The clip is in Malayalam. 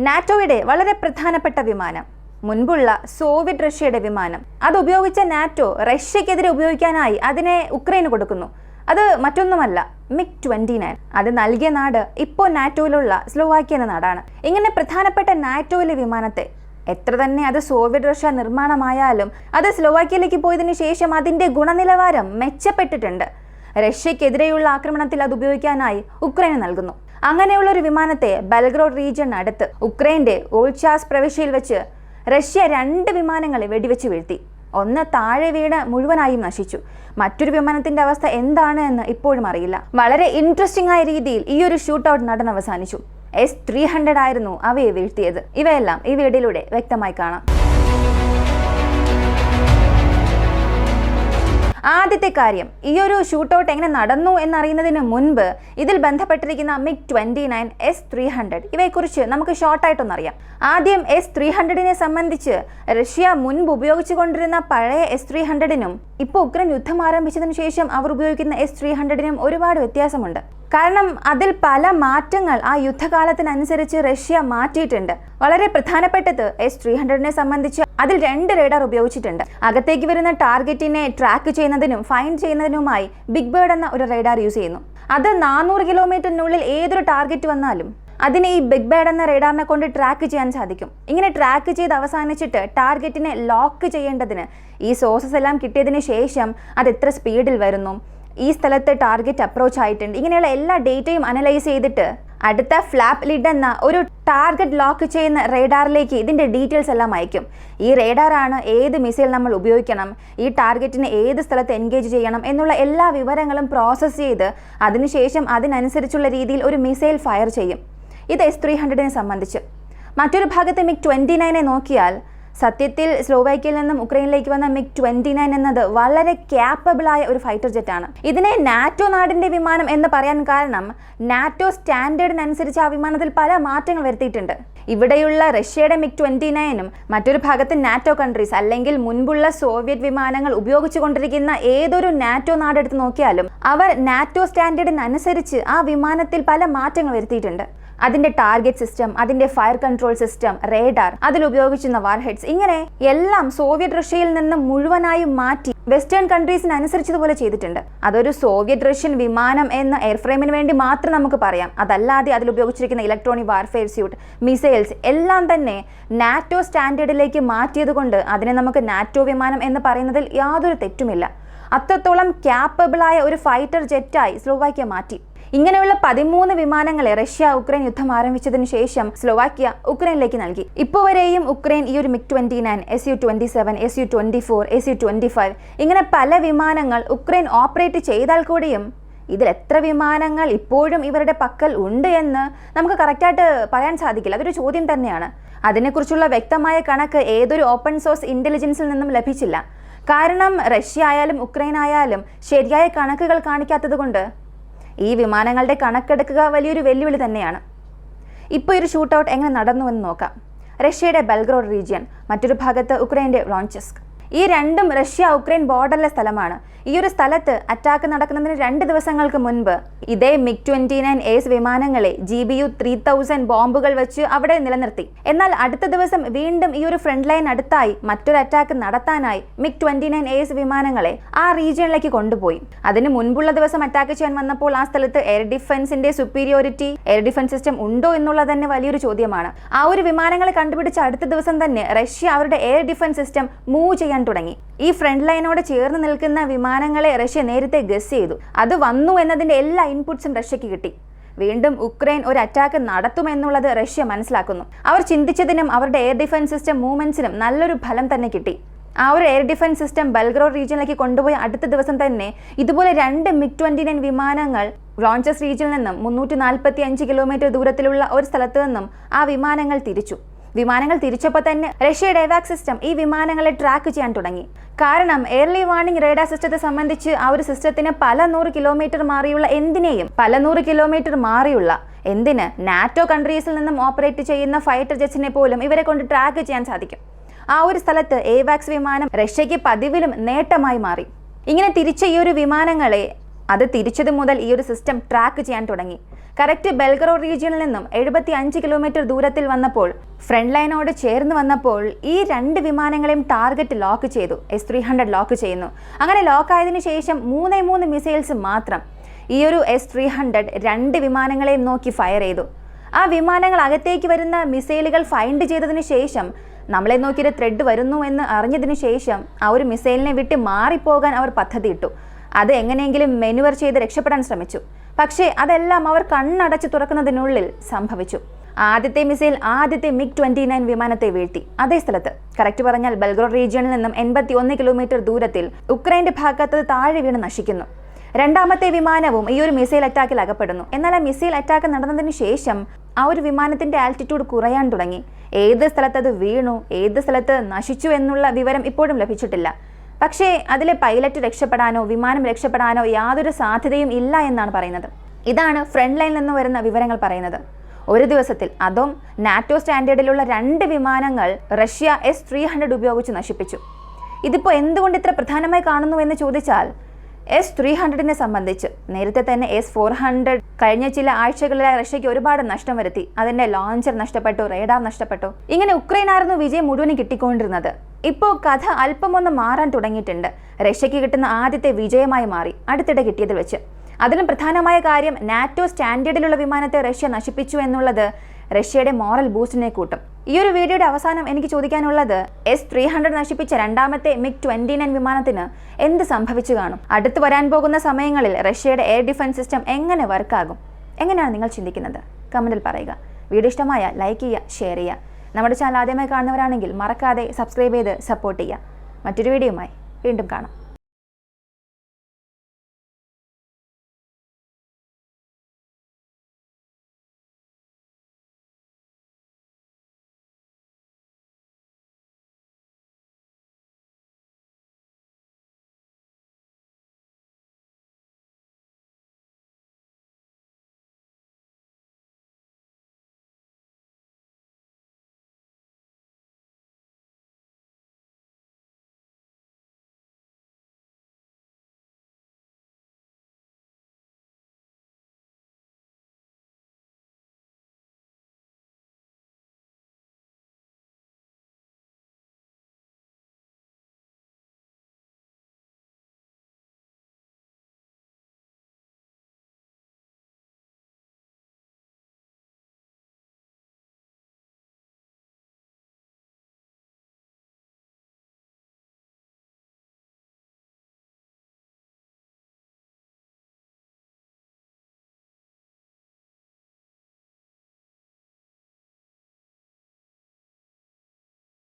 നാറ്റോയുടെ വളരെ പ്രധാനപ്പെട്ട വിമാനം, മുൻപുള്ള സോവിയറ്റ് റഷ്യയുടെ വിമാനം, അത് ഉപയോഗിച്ച നാറ്റോ റഷ്യക്കെതിരെ ഉപയോഗിക്കാനായി അതിനെ ഉക്രൈന് കൊടുക്കുന്നു. അത് മറ്റൊന്നുമല്ല, MiG-29. അത് നൽകിയ നാട് ഇപ്പോൾ നാറ്റോയിലുള്ള സ്ലോവാക്യ എന്ന നാടാണ്. ഇങ്ങനെ പ്രധാനപ്പെട്ട നാറ്റോയിലെ വിമാനത്തെ എത്ര തന്നെ അത് സോവിയറ്റ് റഷ്യ നിർമ്മാണമായാലും അത് സ്ലോവാക്യയിലേക്ക് പോയതിനു ശേഷം അതിൻ്റെ ഗുണനിലവാരം മെച്ചപ്പെട്ടിട്ടുണ്ട്. റഷ്യക്കെതിരെയുള്ള ആക്രമണത്തിൽ അത് ഉപയോഗിക്കാനായി ഉക്രൈന് നൽകുന്നു. അങ്ങനെയുള്ള ഒരു വിമാനത്തെ ബെൽഗ്രോഡ് റീജിയനടുത്ത് ഉക്രൈൻ്റെ ഓൾചാസ് പ്രവിശ്യയിൽ വെച്ച് റഷ്യ 2 വിമാനങ്ങളെ വെടിവെച്ച് വീഴ്ത്തി. ഒന്ന് താഴെ വീണ് മുഴുവനായും നശിച്ചു. മറ്റൊരു വിമാനത്തിന്റെ അവസ്ഥ എന്താണ് എന്ന് ഇപ്പോഴും അറിയില്ല. വളരെ ഇൻട്രസ്റ്റിംഗ് ആയ രീതിയിൽ ഈ ഒരു ഷൂട്ട് ഔട്ട് നടന്ന് അവസാനിച്ചു. S-300 ആയിരുന്നു അവയെ വീഴ്ത്തിയത്. ഇവയെല്ലാം ഈ വീഡിയോയിലൂടെ വ്യക്തമായി കാണാം. ആദ്യത്തെ കാര്യം, ഈ ഒരു ഷൂട്ട് ഔട്ട് എങ്ങനെ നടന്നു എന്നറിയുന്നതിന് മുൻപ് ഇതിൽ ബന്ധപ്പെട്ടിരിക്കുന്ന MiG-29, S-300 ഇവയെക്കുറിച്ച് നമുക്ക് ഷോർട്ടായിട്ടൊന്നറിയാം. ആദ്യം S-300നെ സംബന്ധിച്ച് റഷ്യ മുൻപ് ഉപയോഗിച്ചുകൊണ്ടിരുന്ന പഴയ S-300നും ഇപ്പോൾ ഉക്രൈൻ യുദ്ധം ആരംഭിച്ചതിനു ശേഷം അവർ ഉപയോഗിക്കുന്ന S-300നും ഒരുപാട് വ്യത്യാസമുണ്ട്. കാരണം അതിൽ പല മാറ്റങ്ങൾ ആ യുദ്ധകാലത്തിനനുസരിച്ച് റഷ്യ മാറ്റിയിട്ടുണ്ട്. വളരെ പ്രധാനപ്പെട്ടത് S-300നെ സംബന്ധിച്ച് അതിൽ 2 റേഡാർ ഉപയോഗിച്ചിട്ടുണ്ട്. അകത്തേക്ക് വരുന്ന ടാർഗറ്റിനെ ട്രാക്ക് ചെയ്യുന്നതിനും ഫൈൻഡ് ചെയ്യുന്നതിനുമായി ബിഗ് ബേർഡ് എന്ന ഒരു റേഡാർ യൂസ് ചെയ്യുന്നു. അത് 400 കിലോമീറ്ററിനുള്ളിൽ ഏതൊരു ടാർഗറ്റ് വന്നാലും അതിനെ ഈ ബിഗ് ബേർഡ് എന്ന റേഡാറിനെ കൊണ്ട് ട്രാക്ക് ചെയ്യാൻ സാധിക്കും. ഇങ്ങനെ ട്രാക്ക് ചെയ്ത് അവസാനിച്ചിട്ട് ടാർഗറ്റിനെ ലോക്ക് ചെയ്യേണ്ടതിന് ഈ സോഴ്സസ് എല്ലാം കിട്ടിയതിന് ശേഷം അത് എത്ര സ്പീഡിൽ വരുന്നു, ഈ സ്ഥലത്ത് ടാർഗറ്റ് അപ്രോച്ച് ആയിട്ടുണ്ട്, ഇങ്ങനെയുള്ള എല്ലാ ഡേറ്റയും അനലൈസ് ചെയ്തിട്ട് അടുത്ത ഫ്ലാപ്പ് ലിഡ് എന്ന ഒരു ടാർഗറ്റ് ലോക്ക് ചെയ്യുന്ന റേഡാറിലേക്ക് ഇതിൻ്റെ ഡീറ്റെയിൽസ് എല്ലാം അയക്കും. ഈ റേഡാറാണ് ഏത് മിസൈൽ നമ്മൾ ഉപയോഗിക്കണം, ഈ ടാർഗറ്റിനെ ഏത് സ്ഥലത്ത് എൻഗേജ് ചെയ്യണം എന്നുള്ള എല്ലാ വിവരങ്ങളും പ്രോസസ്സ് ചെയ്ത് അതിനുശേഷം അതിനനുസരിച്ചുള്ള രീതിയിൽ ഒരു മിസൈൽ ഫയർ ചെയ്യും. ഇത് S-300നെ സംബന്ധിച്ച്. മറ്റൊരു ഭാഗത്ത് MiG-29നെ നോക്കിയാൽ സത്യത്തിൽ സ്ലോവാക്യയിൽ നിന്നും ഉക്രൈനിലേക്ക് വന്ന MiG-29 എന്നത് വളരെ ക്യാപ്പബിളായ ഒരു ഫൈറ്റർ ജെറ്റാണ്. ഇതിനെ നാറ്റോ നാടിൻ്റെ വിമാനം എന്ന് പറയാൻ കാരണം നാറ്റോ സ്റ്റാൻഡേർഡിനനുസരിച്ച് ആ വിമാനത്തിൽ പല മാറ്റങ്ങൾ വരുത്തിയിട്ടുണ്ട്. ഇവിടെയുള്ള റഷ്യയുടെ MiG-29നും മറ്റൊരു ഭാഗത്ത് നാറ്റോ കൺട്രീസ് അല്ലെങ്കിൽ മുൻപുള്ള സോവിയറ്റ് വിമാനങ്ങൾ ഉപയോഗിച്ചുകൊണ്ടിരിക്കുന്ന ഏതൊരു നാറ്റോ നാടെടുത്ത് നോക്കിയാലും അവർ നാറ്റോ സ്റ്റാൻഡേർഡിനനുസരിച്ച് ആ വിമാനത്തിൽ പല മാറ്റങ്ങൾ വരുത്തിയിട്ടുണ്ട്. അതിൻ്റെ ടാർഗറ്റ് സിസ്റ്റം, അതിൻ്റെ ഫയർ കൺട്രോൾ സിസ്റ്റം, റേഡാർ, അതിൽ ഉപയോഗിച്ചിരുന്ന വാർഹെഡ്സ്, ഇങ്ങനെ എല്ലാം സോവിയറ്റ് റഷ്യയിൽ നിന്ന് മുഴുവനായും മാറ്റി വെസ്റ്റേൺ കൺട്രീസിന് അനുസരിച്ചതുപോലെ ചെയ്തിട്ടുണ്ട്. അതൊരു സോവിയറ്റ് റഷ്യൻ വിമാനം എന്ന എയർഫ്രെയിമിന് വേണ്ടി മാത്രം നമുക്ക് പറയാം. അതല്ലാതെ അതിൽ ഉപയോഗിച്ചിരിക്കുന്ന ഇലക്ട്രോണിക് വാർഫെയർ സ്യൂട്ട്, മിസൈൽസ് എല്ലാം തന്നെ നാറ്റോ സ്റ്റാൻഡേർഡിലേക്ക് മാറ്റിയത് കൊണ്ട് അതിനെ നമുക്ക് നാറ്റോ വിമാനം എന്ന് പറയുന്നതിൽ യാതൊരു തെറ്റുമില്ല. അത്രത്തോളം ക്യാപ്പബിളായ ഒരു ഫൈറ്റർ ജെറ്റായി സ്ലോവാക്യ മാറ്റി. ഇങ്ങനെയുള്ള 13 വിമാനങ്ങളെ റഷ്യ ഉക്രൈൻ യുദ്ധം ആരംഭിച്ചതിന് ശേഷം സ്ലോവാക്യ ഉക്രൈനിലേക്ക് നൽകി. ഇപ്പോൾ വരെയും ഉക്രൈൻ ഈ ഒരു MiG-29, Su-27, Su-24, Su-25 ഇങ്ങനെ പല വിമാനങ്ങൾ ഉക്രൈൻ ഓപ്പറേറ്റ് ചെയ്താൽ കൂടിയും ഇതിൽ എത്ര വിമാനങ്ങൾ ഇപ്പോഴും ഇവരുടെ പക്കൽ ഉണ്ട് എന്ന് നമുക്ക് കറക്റ്റായിട്ട് പറയാൻ സാധിക്കില്ല. അതൊരു ചോദ്യം തന്നെയാണ്. അതിനെക്കുറിച്ചുള്ള വ്യക്തമായ കണക്ക് ഏതൊരു ഓപ്പൺ സോഴ്സ് ഇൻ്റലിജൻസിൽ നിന്നും ലഭിച്ചില്ല. കാരണം റഷ്യ ആയാലും ഉക്രൈൻ ആയാലും ശരിയായ കണക്കുകൾ കാണിക്കാത്തത് കൊണ്ട് ഈ വിമാനങ്ങളുടെ കണക്കെടുക്കുക വലിയൊരു വെല്ലുവിളി തന്നെയാണ്. ഇപ്പോൾ ഒരു ഷൂട്ട് ഔട്ട് എങ്ങനെ നടന്നുവെന്ന് നോക്കാം. റഷ്യയുടെ ബെൽഗ്രോഡ് റീജിയൻ, മറ്റൊരു ഭാഗത്ത് ഉക്രൈൻ്റെ ലോഞ്ചസ്ക്. ഈ രണ്ടും റഷ്യ ഉക്രൈൻ ബോർഡറിലെ സ്ഥലമാണ്. ഈ ഒരു സ്ഥലത്ത് അറ്റാക്ക് നടക്കുന്നതിന് 2 ദിവസങ്ങൾക്ക് മുൻപ് ഇതേ MiG-29 വിമാനങ്ങളെ GBU-3000 ബോംബുകൾ വെച്ച് അവിടെ നിലനിർത്തി. എന്നാൽ അടുത്ത ദിവസം വീണ്ടും ഈ ഒരു ഫ്രണ്ട് ലൈൻ അടുത്തായി മറ്റൊരു അറ്റാക്ക് നടത്താനായി MiG-29 വിമാനങ്ങളെ ആ റീജിയനിലേക്ക് കൊണ്ടുപോയി. അതിന് മുൻപുള്ള ദിവസം അറ്റാക്ക് ചെയ്യാൻ വന്നപ്പോൾ ആ സ്ഥലത്ത് എയർ ഡിഫൻസിന്റെ സുപ്പീരിയോറിറ്റി, എയർ ഡിഫൻസ് സിസ്റ്റം ഉണ്ടോ എന്നുള്ളത് തന്നെ വലിയൊരു ചോദ്യമാണ്. ആ ഒരു വിമാനങ്ങളെ കണ്ടുപിടിച്ച അടുത്ത ദിവസം തന്നെ റഷ്യ അവരുടെ എയർ ഡിഫൻസ് സിസ്റ്റം മൂവ് ചെയ്യാൻ തുടങ്ങി. ഈ ഫ്രണ്ട് ലൈനോട് ചേർന്ന് നിൽക്കുന്ന വിമാനങ്ങളെ റഷ്യ നേരത്തെ ഗസ് ചെയ്തു. അത് വന്നു എന്നതിന്റെ എല്ലാ ഇൻപുട്സും റഷ്യക്ക് കിട്ടി. വീണ്ടും ഉക്രൈൻ ഒരു അറ്റാക്ക് നടത്തുമെന്നുള്ളത് റഷ്യ മനസ്സിലാക്കുന്നു. അവർ ചിന്തിച്ചതിനും അവരുടെ എയർ ഡിഫൻസ് സിസ്റ്റം മൂവ്മെന്റ്സിനും നല്ലൊരു ഫലം തന്നെ കിട്ടി. ആ ഒരു എയർ ഡിഫൻസ് സിസ്റ്റം ബെൽഗ്രോഡ് റീജിയനിലേക്ക് കൊണ്ടുപോയ അടുത്ത ദിവസം തന്നെ ഇതുപോലെ 2 MiG-29 വിമാനങ്ങൾ ലോഞ്ചസ് റീജിയനിൽ നിന്നും 345 കിലോമീറ്റർ ദൂരത്തിലുള്ള ഒരു സ്ഥലത്ത് നിന്നും ആ വിമാനങ്ങൾ തിരിച്ചു. വിമാനങ്ങൾ തിരിച്ചപ്പോൾ തന്നെ റഷ്യയുടെ എവാക് സിസ്റ്റം ഈ വിമാനങ്ങളെ ട്രാക്ക് ചെയ്യാൻ തുടങ്ങി. കാരണം എയർലി വാർണിംഗ് റേഡാർ സിസ്റ്റത്തെ സംബന്ധിച്ച് ആ ഒരു സിസ്റ്റത്തിന് പല 100 കിലോമീറ്റർ മാറിയുള്ള എന്തിന് നാറ്റോ കൺട്രീസിൽ നിന്നും ഓപ്പറേറ്റ് ചെയ്യുന്ന ഫൈറ്റർ ജെറ്റ്സിനെ പോലും ഇവരെ കൊണ്ട് ട്രാക്ക് ചെയ്യാൻ സാധിക്കും. ആ ഒരു സ്ഥലത്ത് എവാക്സ് വിമാനം റഷ്യയ്ക്ക് പതിവിലും നേട്ടമായി മാറി. ഇങ്ങനെ തിരിച്ച ഈ ഒരു വിമാനങ്ങളെ അത് തിരിച്ചത് മുതൽ ഈ ഒരു സിസ്റ്റം ട്രാക്ക് ചെയ്യാൻ തുടങ്ങി. കറക്റ്റ് ബെൽഗറോഡ് റീജിയനിൽ നിന്നും 75 കിലോമീറ്റർ ദൂരത്തിൽ വന്നപ്പോൾ, ഫ്രണ്ട് ലൈനോട് ചേർന്ന് വന്നപ്പോൾ ഈ 2 വിമാനങ്ങളെയും ടാർഗറ്റ് ലോക്ക് ചെയ്തു. S-300 ലോക്ക് ചെയ്യുന്നു. അങ്ങനെ ലോക്കായതിനു ശേഷം 3 മിസൈൽസ് മാത്രം ഈ ഒരു S-300 2 വിമാനങ്ങളെയും നോക്കി ഫയർ ചെയ്തു. ആ വിമാനങ്ങൾ അകത്തേക്ക് വരുന്ന മിസൈലുകൾ ഫൈൻഡ് ചെയ്തതിനു ശേഷം, നമ്മളെ നോക്കിയൊരു ത്രെഡ് വരുന്നു എന്ന് അറിഞ്ഞതിനു ശേഷം ആ ഒരു മിസൈലിനെ വിട്ട് മാറിപ്പോകാൻ അവർ പദ്ധതിയിട്ടു. അത് എങ്ങനെയെങ്കിലും മെനുവർ ചെയ്ത് രക്ഷപ്പെടാൻ ശ്രമിച്ചു. പക്ഷേ അതെല്ലാം അവർ കണ്ണടച്ച് തുറക്കുന്നതിനുള്ളിൽ സംഭവിച്ചു. ആദ്യത്തെ മിസൈൽ ആദ്യത്തെ MiG-29 വിമാനത്തെ വീഴ്ത്തി. അതേ സ്ഥലത്ത്, കറക്റ്റ് പറഞ്ഞാൽ ബെൽഗ്രോഡ് റീജിയനിൽ നിന്നും 81 കിലോമീറ്റർ ദൂരത്തിൽ ഉക്രൈൻ്റെ ഭാഗത്ത് താഴെ വീണ് നശിക്കുന്നു. രണ്ടാമത്തെ വിമാനവും ഈ ഒരു മിസൈൽ അറ്റാക്കിൽ അകപ്പെടുന്നു. എന്നാൽ ആ മിസൈൽ അറ്റാക്ക് നടന്നതിന് ശേഷം ആ ഒരു വിമാനത്തിന്റെ ആൾട്ടിറ്റ്യൂഡ് കുറയാൻ തുടങ്ങി. ഏത് സ്ഥലത്ത് അത് വീണു, ഏത് സ്ഥലത്ത് നശിച്ചു എന്നുള്ള വിവരം ഇപ്പോഴും ലഭിച്ചിട്ടില്ല. പക്ഷേ അതിലെ പൈലറ്റ് രക്ഷപ്പെടാനോ വിമാനം രക്ഷപ്പെടാനോ യാതൊരു സാധ്യതയും ഇല്ല എന്നാണ് പറയുന്നത്. ഇതാണ് ഫ്രണ്ട് ലൈനിൽ നിന്ന് വരുന്ന വിവരങ്ങൾ പറയുന്നത്. ഒരു ദിവസത്തിൽ അതും നാറ്റോ സ്റ്റാൻഡേർഡിലുള്ള 2 വിമാനങ്ങൾ റഷ്യ S-300 ഉപയോഗിച്ച് നശിപ്പിച്ചു. ഇതിപ്പോൾ എന്തുകൊണ്ട് ഇത്ര പ്രധാനമായി കാണുന്നു എന്ന് ചോദിച്ചാൽ, S-300നെ സംബന്ധിച്ച് നേരത്തെ തന്നെ S-400 കഴിഞ്ഞ ചില ആഴ്ചകളിലായി റഷ്യയ്ക്ക് ഒരുപാട് നഷ്ടം വരുത്തി. അതിന്റെ ലോഞ്ചർ നഷ്ടപ്പെട്ടു, റേഡാർ നഷ്ടപ്പെട്ടു. ഇങ്ങനെ ഉക്രൈനായിരുന്നു വിജയം മുഴുവൻ കിട്ടിക്കൊണ്ടിരുന്നത്. ഇപ്പോൾ കഥ അല്പമൊന്ന് മാറാൻ തുടങ്ങിയിട്ടുണ്ട്. റഷ്യയ്ക്ക് കിട്ടുന്ന ആദ്യത്തെ വിജയമായി മാറി അടുത്തിടെ കിട്ടിയതിൽ വെച്ച്. അതിലും പ്രധാനമായ കാര്യം, നാറ്റോ സ്റ്റാൻഡേർഡിലുള്ള വിമാനത്തെ റഷ്യ നശിപ്പിച്ചു എന്നുള്ളത് റഷ്യയുടെ മോറൽ ബൂസ്റ്റിനെ കൂട്ടും. ഈ ഒരു വീഡിയോയുടെ അവസാനം എനിക്ക് ചോദിക്കാനുള്ളത്, S-300 നശിപ്പിച്ച രണ്ടാമത്തെ MiG-29 വിമാനത്തിന് എന്ത് സംഭവിച്ചു കാണും? അടുത്ത് വരാൻ പോകുന്ന സമയങ്ങളിൽ റഷ്യയുടെ എയർ ഡിഫൻസ് സിസ്റ്റം എങ്ങനെ വർക്കാകും? എങ്ങനെയാണ് നിങ്ങൾ ചിന്തിക്കുന്നത്? കമന്റിൽ പറയുക. വീഡിയോ ഇഷ്ടമായ ലൈക്ക് ചെയ്യുക, ഷെയർ ചെയ്യുക. നമ്മുടെ ചാനൽ ആദ്യമായി കാണുന്നവരാണെങ്കിൽ മറക്കാതെ സബ്സ്ക്രൈബ് ചെയ്ത് സപ്പോർട്ട് ചെയ്യുക. മറ്റൊരു വീഡിയോയുമായി വീണ്ടും കാണാം.